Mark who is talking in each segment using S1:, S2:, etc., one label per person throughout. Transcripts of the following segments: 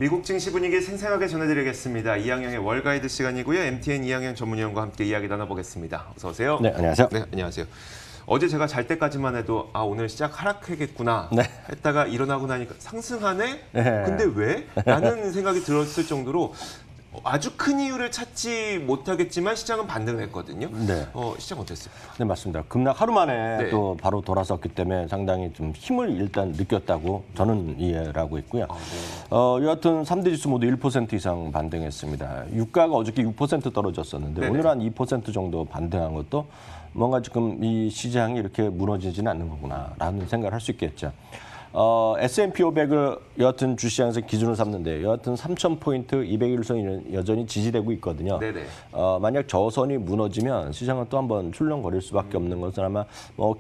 S1: 미국 증시 분위기 생생하게 전해드리겠습니다. 이항영의 월가이드 시간이고요. MTN 이항영 전문위원과 함께 이야기 나눠보겠습니다. 어서 오세요.
S2: 네, 안녕하세요.
S1: 네, 안녕하세요. 어제 제가 잘 때까지만 해도 오늘 시작 하락하겠구나
S2: 네.
S1: 했다가 일어나고 나니까 상승하네?
S2: 네.
S1: 근데 왜? 라는 생각이 들었을 정도로 아주 큰 이유를 찾지 못하겠지만 시장은 반등을 했거든요.
S2: 네.
S1: 시장 어땠습니까?
S2: 네, 맞습니다. 급락 하루 만에
S1: 네.
S2: 또 바로 돌아섰기 때문에 상당히 좀 힘을 일단 느꼈다고 저는 이해를 하고 있고요.
S1: 네.
S2: 여하튼 3대 지수 모두 1% 이상 반등했습니다. 유가가 어저께 6% 떨어졌었는데
S1: 네네.
S2: 오늘 한 2% 정도 반등한 것도 뭔가 지금 이 시장이 이렇게 무너지지는 않는 거구나라는 생각을 할 수 있겠죠. S&P 500을 여하튼 주시장에서 기준으로 삼는데 여하튼 3,000포인트 200일선이 여전히 지지되고 있거든요.
S1: 네네.
S2: 만약 저 선이 무너지면 시장은 또 한번 출렁거릴 수밖에 없는 것은 아마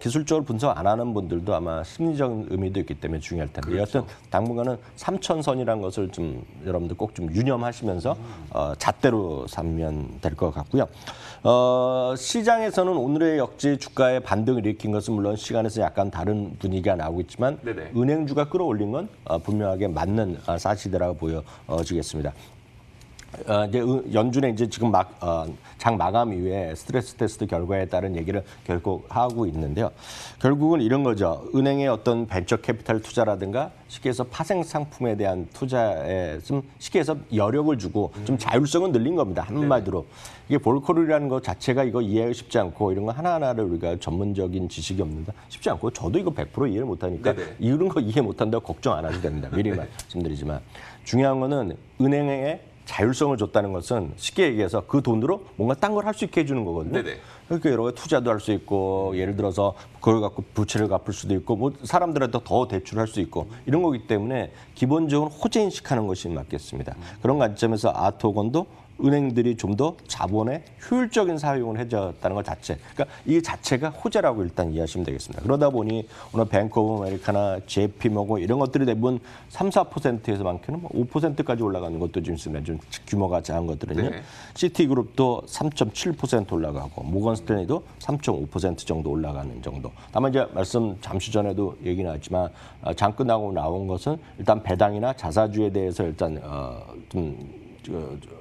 S2: 기술적으로 분석 안 하는 분들도 아마 심리적인 의미도 있기 때문에 중요할 텐데
S1: 그렇죠.
S2: 여하튼 당분간은 3,000선이라는 것을 좀 여러분들 꼭 좀 유념하시면서 잣대로 삼면 될 것 같고요. 시장에서는 오늘의 역지 주가의 반등을 일으킨 것은 물론 시간에서 약간 다른 분위기가 나오고 있지만
S1: 네네.
S2: 은행주가 끌어올린 건 분명하게 맞는 사실이라고 보여지겠습니다. 이제 연준에 이제 지금 장 마감 이후에 스트레스 테스트 결과에 따른 얘기를 결국 하고 있는데요. 결국은 이런 거죠. 은행의 어떤 벤처 캐피탈 투자라든가 쉽게 해서 파생 상품에 대한 투자에 좀 쉽게 해서 여력을 주고 좀 자율성을 늘린 겁니다. 한마디로. 이게 볼코르라는 것 자체가 이거 이해하기 쉽지 않고 이런 거 하나하나를 우리가 전문적인 지식이 없는데 쉽지 않고 저도 이거 100% 이해를 못하니까
S1: 네네.
S2: 이런 거 이해 못한다고 걱정 안 하셔도 됩니다. 미리 말씀드리지만 중요한 거는 은행에 자율성을 줬다는 것은 쉽게 얘기해서 그 돈으로 뭔가 딴 걸 할 수 있게 해주는 거거든요.
S1: 네네.
S2: 그러니까 여러 가지 투자도 할 수 있고 예를 들어서 그걸 갖고 부채를 갚을 수도 있고 뭐 사람들한테 더 대출할 수 있고 이런 거기 때문에 기본적으로 호재 인식하는 것이 맞겠습니다. 그런 관점에서 아트호건도 은행들이 좀 더 자본의 효율적인 사용을 해줬다는 것 자체. 그러니까 이 자체가 호재라고 일단 이해하시면 되겠습니다. 그러다 보니 오늘 뱅크 오브 아메리카나 JP모건 이런 것들이 대부분 3, 4%에서 많게는 5%까지 올라가는 것도 좀 있습니다. 좀 규모가 작은 것들은요.
S1: 네.
S2: 시티그룹도 3.7% 올라가고 모건 스탠리도 3.5% 정도 올라가는 정도. 다만 이제 말씀 잠시 전에도 얘기 나왔지만 장 끝나고 나온 것은 일단 배당이나 자사주에 대해서 일단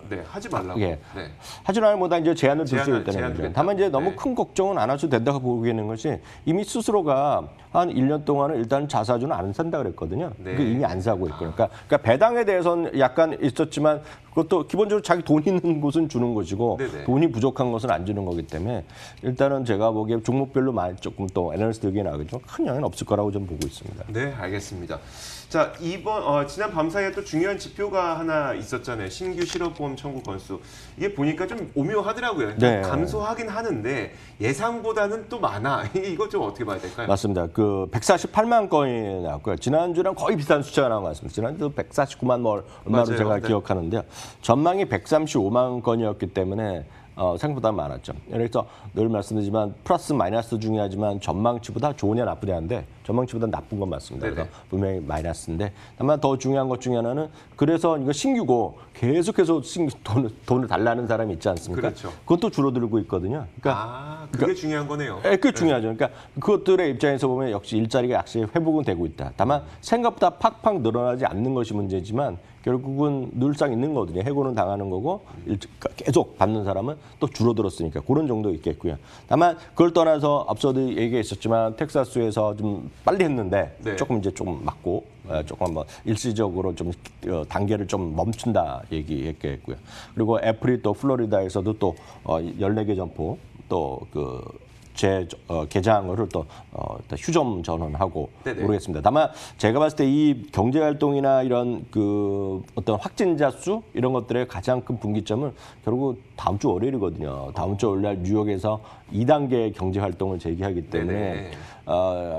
S1: 네, 하지 말라고.
S2: 예.
S1: 네.
S2: 하지만 뭐다 이제 제한을 둘 수
S1: 제한을
S2: 있다는 거죠.
S1: 두겠다.
S2: 다만 이제 너무
S1: 네.
S2: 큰 걱정은 안 하셔도 된다고 보기에는 것이 이미 스스로가 한 1년 동안은 일단 자사주는 안 산다 그랬거든요.
S1: 네.
S2: 그 이미 안 사고 있고. 그러니까 배당에 대해서는 약간 있었지만 그것도 기본적으로 자기 돈 있는 곳은 주는 것이고
S1: 네네.
S2: 돈이 부족한 것은 안 주는 거기 때문에 일단은 제가 보기에 종목별로 조금 또 애널리스트 의견이 나오겠지만 큰 영향은 없을 거라고 좀 보고 있습니다.
S1: 네, 알겠습니다. 자, 지난 밤 사이에 또 중요한 지표가 하나 있었잖아요. 신규 실업보험 청구 건수. 이게 보니까 좀 오묘하더라고요.
S2: 네.
S1: 감소하긴 하는데 예상보다는 또 많아. 이거 좀 어떻게 봐야 될까요?
S2: 맞습니다. 148만 건이 나왔고요. 지난주랑 거의 비슷한 숫자가 나온 것 같습니다. 지난주 149만 얼마로
S1: 맞아요.
S2: 제가
S1: 네.
S2: 기억하는데요. 전망이 135만 건이었기 때문에 생각보다 많았죠. 그래서 늘 말씀드리지만 플러스 마이너스 중요하지만 전망치보다 좋으냐 나쁘냐인데 전망치보다 나쁜 건 맞습니다. 그래서 분명히 마이너스인데 다만 더 중요한 것 중에 하나는 그래서 이거 신규고 계속해서 돈을 달라는 사람이 있지 않습니까?
S1: 그렇죠.
S2: 그것도 줄어들고 있거든요. 그러니까
S1: 그게 중요한 거네요.
S2: 그게 중요하죠. 그러니까 그것들의 입장에서 보면 역시 일자리가 역시 회복은 되고 있다. 다만 생각보다 팍팍 늘어나지 않는 것이 문제지만 결국은 늘상 있는 거거든요. 해고는 당하는 거고 계속 받는 사람은 또 줄어들었으니까 그런 정도 있겠고요. 다만 그걸 떠나서 앞서도 얘기했었지만 텍사스에서 좀 빨리 했는데
S1: 네.
S2: 조금 맞고 조금 한번 일시적으로 좀 단계를 좀 멈춘다 얘기했겠고요. 그리고 애플이 또 플로리다에서도 또 14개 점포 또 개장을 또 휴점 전환하고
S1: 네네.
S2: 모르겠습니다. 다만 제가 봤을 때 이 경제 활동이나 이런 어떤 확진자 수 이런 것들의 가장 큰 분기점은 결국 다음 주 월요일이거든요. 다음 주 월요일 뉴욕에서 2단계 경제 활동을 재개하기 때문에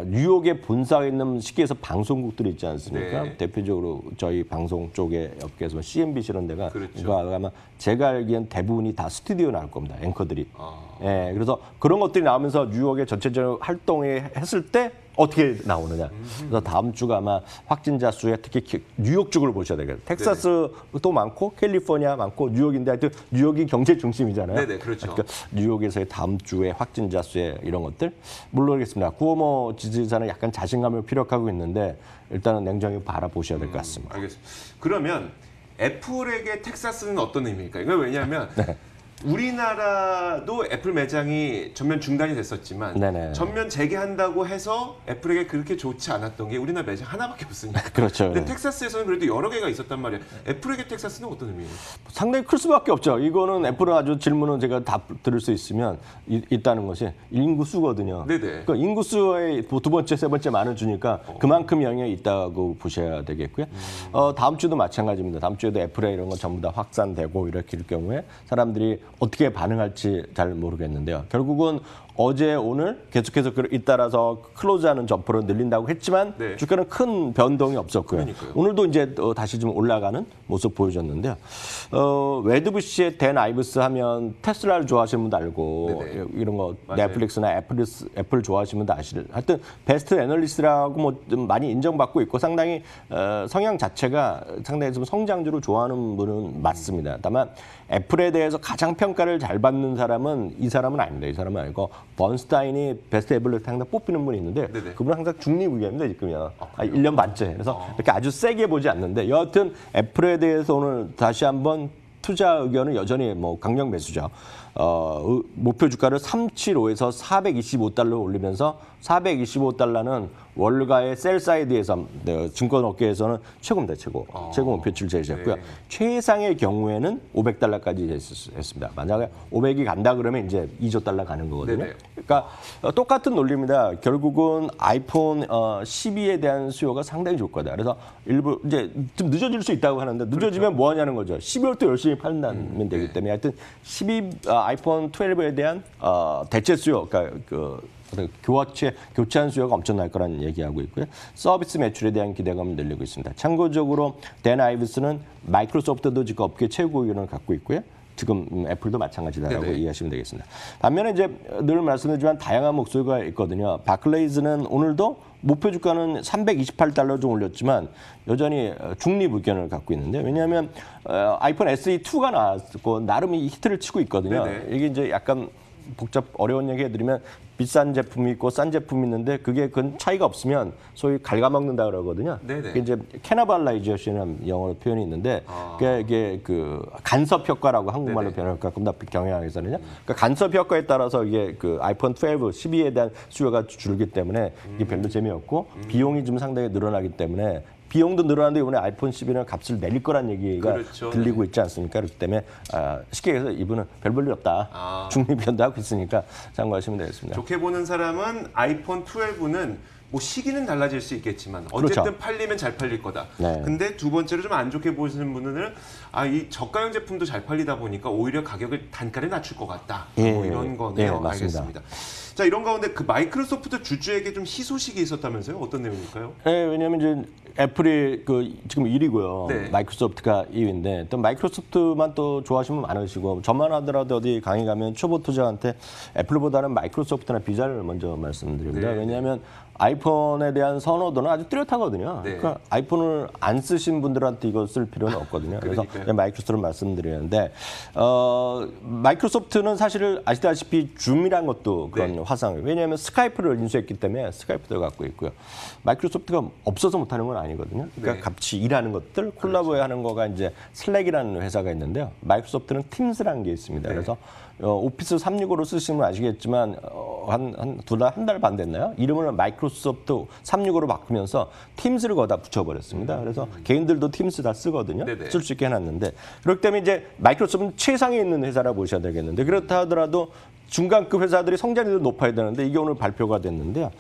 S2: 뉴욕에 본사에 있는 쉽게 해서 방송국들이 있지 않습니까?
S1: 네.
S2: 대표적으로 저희 방송 쪽의 업계에서 CNBC 이런 데가
S1: 그렇죠.
S2: 아마 제가 알기엔 대부분이 다 스튜디오 나올 겁니다. 앵커들이. 예, 그래서 그런 것들이 나오면서 뉴욕의 전체적인 활동에 했을 때 어떻게 나오느냐. 그래서 다음 주가 아마 확진자 수에 특히 뉴욕 쪽을 보셔야 되겠어요. 텍사스도 많고 캘리포니아 많고 뉴욕인데 하여튼 뉴욕이 경제 중심이잖아요.
S1: 네네, 그렇죠.
S2: 그러니까 뉴욕에서의 다음 주에 확진자 수에 이런 것들 모르겠습니다. 구어모 지지자는 약간 자신감을 피력하고 있는데 일단은 냉정히 바라보셔야 될 것 같습니다.
S1: 알겠습니다. 그러면 애플에게 텍사스는 어떤 의미일까요? 이거 왜냐하면
S2: 네.
S1: 우리나라도 애플 매장이 전면 중단이 됐었지만
S2: 네네.
S1: 전면 재개한다고 해서 애플에게 그렇게 좋지 않았던 게 우리나라 매장 하나밖에 없으니까.
S2: 그렇죠.
S1: 근데
S2: 네.
S1: 텍사스에서는 그래도 여러 개가 있었단 말이에요. 애플에게 텍사스는 어떤 의미예요?
S2: 상당히 클 수밖에 없죠. 이거는 애플은 아주 질문은 제가 답 들을 수 있으면 있다는 것이 인구수거든요.
S1: 네네.
S2: 그러니까 인구수의 두 번째, 세 번째 많은 주니까 그만큼 영향이 있다고 보셔야 되겠고요. 다음 주도 마찬가지입니다. 다음 주에도 애플에 이런 건 전부 다 확산되고 이렇게 될 경우에 사람들이 어떻게 반응할지 잘 모르겠는데요. 결국은 어제 오늘 계속해서 잇따라서 클로즈하는 점포를 늘린다고 했지만
S1: 네.
S2: 주가는 큰 변동이 없었고요.
S1: 그러니까요.
S2: 오늘도 이제 다시 좀 올라가는 모습 보여줬는데요. 웨드부시의 댄 아이브스 하면 테슬라를 좋아하시는 분도 알고
S1: 네네.
S2: 이런 거
S1: 맞아요.
S2: 넷플릭스나 애플 좋아하시는 분도 아시를. 하여튼 베스트 애널리스트라고 뭐 좀 많이 인정받고 있고 상당히 성향 자체가 상당히 좀 성장주를 좋아하는 분은 맞습니다. 다만 애플에 대해서 가장 평가를 잘 받는 사람은 이 사람은 아닙니다. 이 사람은 아니고 번스타인이 베스트 애플리스트 항상 뽑히는 분이 있는데
S1: 네네.
S2: 그분은 항상 중립의견입니다. 지금요. 1년 반째. 그래서 이렇게 아주 세게 보지 않는데 여하튼 애플에 대해서 오늘 다시 한번 투자 의견은 여전히 뭐 강력 매수죠. 목표 주가를 375에서 425달러 올리면서 425달러는 월가의 셀사이드에서 증권업계에서는 최고입니다. 최고 목표치를 제시했고요.
S1: 네.
S2: 최상의 경우에는 500달러까지 했습니다. 만약에 500이 간다 그러면 이제 2조 달러 가는 거거든요.
S1: 네네.
S2: 그러니까 똑같은 논리입니다. 결국은 아이폰 12에 대한 수요가 상당히 좋을 거다. 그래서 일부 이제 좀 늦어질 수 있다고 하는데 늦어지면 뭐 하냐는 거죠. 12월 때 열심히 팔면 되기 때문에 하여튼 아이폰 12에 대한 대체 수요, 그러니까 교체한 수요가 엄청날 거라는 얘기하고 있고요. 서비스 매출에 대한 기대감을 늘리고 있습니다. 참고적으로 댄 아이브스는 마이크로소프트도 지금 업계 최고 의견을 갖고 있고요. 지금 애플도 마찬가지다라고
S1: 네네.
S2: 이해하시면 되겠습니다. 반면에 이제 늘 말씀드리지만 다양한 목소리가 있거든요. 바클레이즈는 오늘도 목표 주가는 328달러 좀 올렸지만 여전히 중립 의견을 갖고 있는데 왜냐하면 아이폰 SE2가 나왔고 나름 이 히트를 치고 있거든요.
S1: 네네.
S2: 이게 이제 약간 어려운 얘기 해드리면 비싼 제품이 있고 싼 제품이 있는데 그게 그 차이가 없으면 소위 갉아먹는다 그러거든요.
S1: 네네.
S2: 그게 이제 캐나발라이제이션이라는 영어로 표현이 있는데 이게 그 간섭 효과라고 한국말로
S1: 네네.
S2: 변할까 겁니다. 경영학에서는요. 그러니까 간섭 효과에 따라서 이게 그 아이폰 12, 12에 대한 수요가 줄기 때문에 이게 별로 재미없고 비용이 좀 상당히 늘어나기 때문에 비용도 늘어나는데 이번에 아이폰 12는 값을 내릴 거란 얘기가
S1: 그렇죠.
S2: 들리고 있지 않습니까? 그렇기 때문에 쉽게 해서 이분은 별 볼일 없다. 중립변도 하고 있으니까 참고하시면 되겠습니다.
S1: 좋게 보는 사람은 아이폰 12는 뭐 시기는 달라질 수 있겠지만 어쨌든
S2: 그렇죠.
S1: 팔리면 잘 팔릴 거다.
S2: 네.
S1: 근데 두 번째로 좀 안 좋게 보시는 분은 이 저가형 제품도 잘 팔리다 보니까 오히려 가격을 단가를 낮출 것 같다.
S2: 예,
S1: 뭐 이런 거네요.
S2: 예, 맞습니다.
S1: 알겠습니다. 자, 이런 가운데 그 마이크로소프트 주주에게 좀 희소식이 있었다면서요? 어떤 내용일까요?
S2: 네, 왜냐하면 이제 애플이 지금 1위고요.
S1: 네.
S2: 마이크로소프트가 2위인데 또 마이크로소프트만 또 좋아하시는 분 많으시고 저만 하더라도 어디 강의 가면 초보 투자한테 애플보다는 마이크로소프트나 비자를 먼저 말씀드립니다.
S1: 네.
S2: 왜냐하면 아이폰에 대한 선호도는 아주 뚜렷하거든요.
S1: 네.
S2: 그러니까 아이폰을 안 쓰신 분들한테 이거 쓸 필요는 없거든요. 그래서
S1: 그러니까요.
S2: 마이크로소프트를 말씀드리는데 마이크로소프트는 사실 아시다시피 줌이란 것도 그런
S1: 네.
S2: 화상을 왜냐하면 스카이프를 인수했기 때문에 스카이프도 갖고 있고요. 마이크로소프트가 없어서 못하는 건 아니거든요. 그러니까
S1: 네.
S2: 같이 일하는 것들 콜라보하는 거가 이제 슬랙이라는 회사가 있는데요. 마이크로소프트는 팀스라는 게 있습니다.
S1: 네.
S2: 그래서 오피스 365로 쓰시면 아시겠지만 한 달 반 됐나요? 이름을 마이크로소프트 365로 바꾸면서 팀스를 거기다 붙여버렸습니다. 그래서 개인들도 팀스 다 쓰거든요.
S1: 네네.
S2: 쓸 수 있게 해놨는데 그렇기 때문에 이제 마이크로소프트는 최상에 있는 회사라 보셔야 되겠는데 그렇다 하더라도 중간급 회사들이 성장률이 높아야 되는데 이게 오늘 발표가 됐는데요.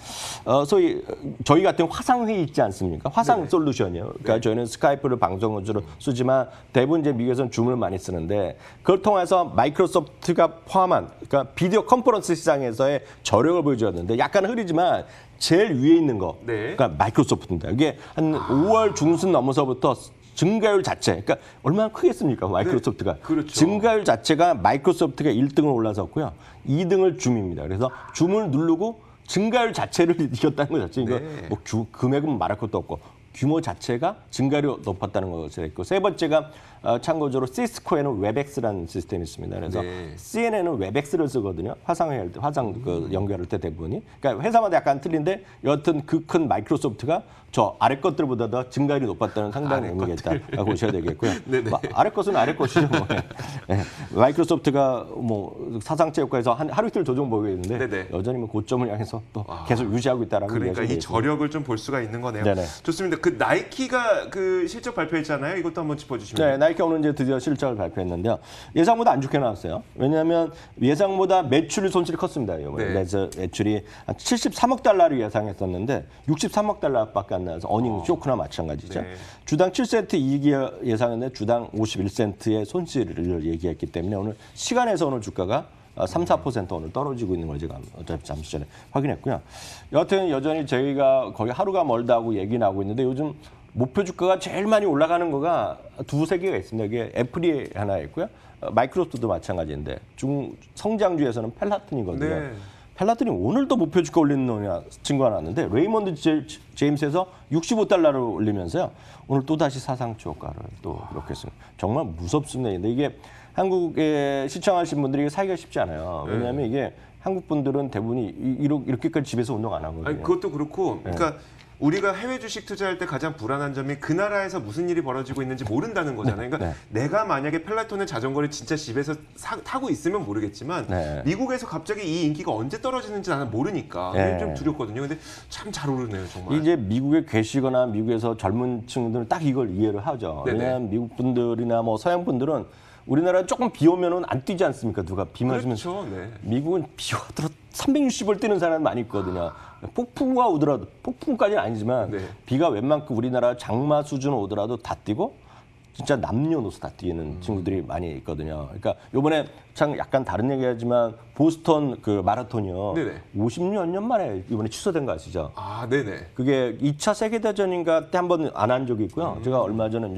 S2: 소위 저희 같은 화상회의 있지 않습니까? 화상
S1: 네네.
S2: 솔루션이요. 그러니까
S1: 네.
S2: 저희는 스카이프를 방송으로 쓰지만 대부분 이제 미국에서는 줌을 많이 쓰는데 그걸 통해서 마이크로소프트가 포함한 그러니까 비디오 컨퍼런스 시장에서의 저력을 보여주었는데 약간 흐리지만 제일 위에 있는 거,
S1: 네.
S2: 그러니까 마이크로소프트입니다. 이게 한 5월 중순 넘어서부터 증가율 자체, 그러니까 얼마나 크겠습니까, 마이크로소프트가.
S1: 네, 그렇죠.
S2: 증가율 자체가 마이크로소프트가 1등을 올라섰고요. 2등을 줌입니다. 그래서 줌을 누르고 증가율 자체를 이겼다는 것 자체. 이거
S1: 네.
S2: 뭐 금액은 말할 것도 없고 규모 자체가 증가율이 높았다는 것을 했고 세 번째가 참고적으로 시스코에는 웹엑스라는 시스템이 있습니다. 그래서
S1: 네.
S2: CNN은 웹엑스를 쓰거든요. 화상 그 연결할 때 대부분이. 그러니까 회사마다 약간 틀린데 여하튼 그 큰 마이크로소프트가 저 아래 것들보다 더 증가율이 높았다는 상당히 의미가 있다고 보셔야 되겠고요. 뭐 아래 것은 아래 것이죠. 뭐. 네. 마이크로소프트가 뭐 사상체 효과에서 하루 이틀 조정 보고 있는데
S1: 네네.
S2: 여전히 뭐 고점을 향해서 또 계속 유지하고 있다라는
S1: 그러니까 이
S2: 얘기죠.
S1: 저력을 좀 볼 수가 있는 거네요.
S2: 네네.
S1: 좋습니다. 그 나이키가 그 실적 발표했잖아요. 이것도 한번 짚어주시면.
S2: 네, 나이키 오늘 이제 드디어 실적을 발표했는데요. 예상보다 안 좋게 나왔어요. 왜냐하면 예상보다 매출 손실이 컸습니다. 이번에.
S1: 네.
S2: 그래서 매출이 한 73억 달러를 예상했었는데 63억 달러밖에 안 나와서 어닝 쇼크나 마찬가지죠.
S1: 네.
S2: 주당 7센트 이익이 예상했는데 주당 51센트의 손실을 얘기했기 때문에 오늘 시간에서 오늘 주가가 3, 4% 오늘 떨어지고 있는 걸 제가 어차피 잠시 전에 확인했고요. 여하튼 여전히 저희가 거의 하루가 멀다 하고 얘기는 하고 있는데 요즘 목표 주가가 제일 많이 올라가는 거가 두세 개가 있습니다. 이게 애플이 하나 있고요. 마이크로소프트도 마찬가지인데 성장주에서는 펠라튼이거든요.
S1: 네.
S2: 펠라튼이 오늘도 목표 주가 올리는 친구가 나왔는데 레이먼드 제임스에서 65달러를 올리면서요. 오늘 또다시 사상초 효과를 또 이렇겠습니다. 정말 무섭습니다. 근데 이게 한국에 시청하신 분들이 사기가 쉽지 않아요. 왜냐하면 이게 한국 분들은 대부분이 이렇게까지 집에서 운동 안 하거든요.
S1: 아니, 그것도 그렇고, 그러니까 우리가 해외 주식 투자할 때 가장 불안한 점이 그 나라에서 무슨 일이 벌어지고 있는지 모른다는 거잖아요. 그러니까 내가 만약에 펠라톤의 자전거를 진짜 집에서 타고 있으면 모르겠지만 미국에서 갑자기 이 인기가 언제 떨어지는지 나는 모르니까 좀 두렵거든요. 근데 참 잘 오르네요, 정말.
S2: 이제 미국에 계시거나 미국에서 젊은 층들은 딱 이걸 이해를 하죠.
S1: 네네.
S2: 왜냐하면 미국 분들이나 뭐 서양 분들은 우리나라 조금 비 오면은 안 뛰지 않습니까? 누가 비 맞으면.
S1: 그렇죠. 네.
S2: 미국은 비가 들어 360을 뛰는 사람 많이 있거든요. 폭풍우가 오더라도 폭풍까지는 아니지만 비가 웬만큼 우리나라 장마 수준 오더라도 다 뛰고 진짜 남녀노소 다 뛰는 친구들이 많이 있거든요. 그러니까 이번에 참 약간 다른 얘기하지만 보스턴 그 마라톤이요. 50몇 년 만에 이번에 취소된 거 아시죠?
S1: 아, 네네.
S2: 그게 2차 세계대전인가 때 한 번 안 한 적이 있고요. 제가 얼마 전에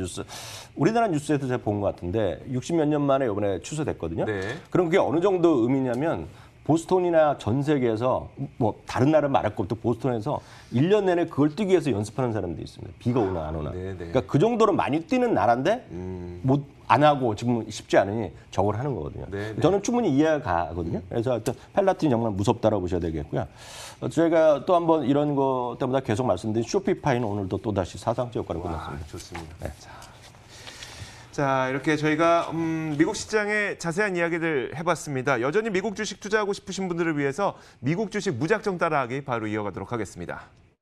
S2: 우리나라 뉴스에서 제가 본 것 같은데 60몇 년 만에 이번에 취소됐거든요. 그럼 그게 어느 정도 의미냐면 보스턴이나 전 세계에서 뭐 다른 나라 말할 것도 보스턴에서 1년 내내 그걸 뛰기 위해서 연습하는 사람들이 있습니다. 비가 오나 안 오나. 그러니까 그 정도로 많이 뛰는 나라인데 안 하고 지금 쉽지 않으니 저걸 하는 거거든요. 저는 충분히 이해가 가거든요. 그래서 하여튼 펠라틴이 정말 무섭다라고 보셔야 되겠고요. 저희가 또 한번 이런 것 때마다 계속 말씀드린 쇼피파이는 오늘도 또다시 사상적 효과를 끝났습니다.
S1: 좋습니다. 자, 이렇게 저희가 미국 시장의 자세한 이야기들 해봤습니다. 여전히 미국 주식 투자하고 싶으신 분들을 위해서 미국 주식 무작정 따라하기 바로 이어가도록 하겠습니다.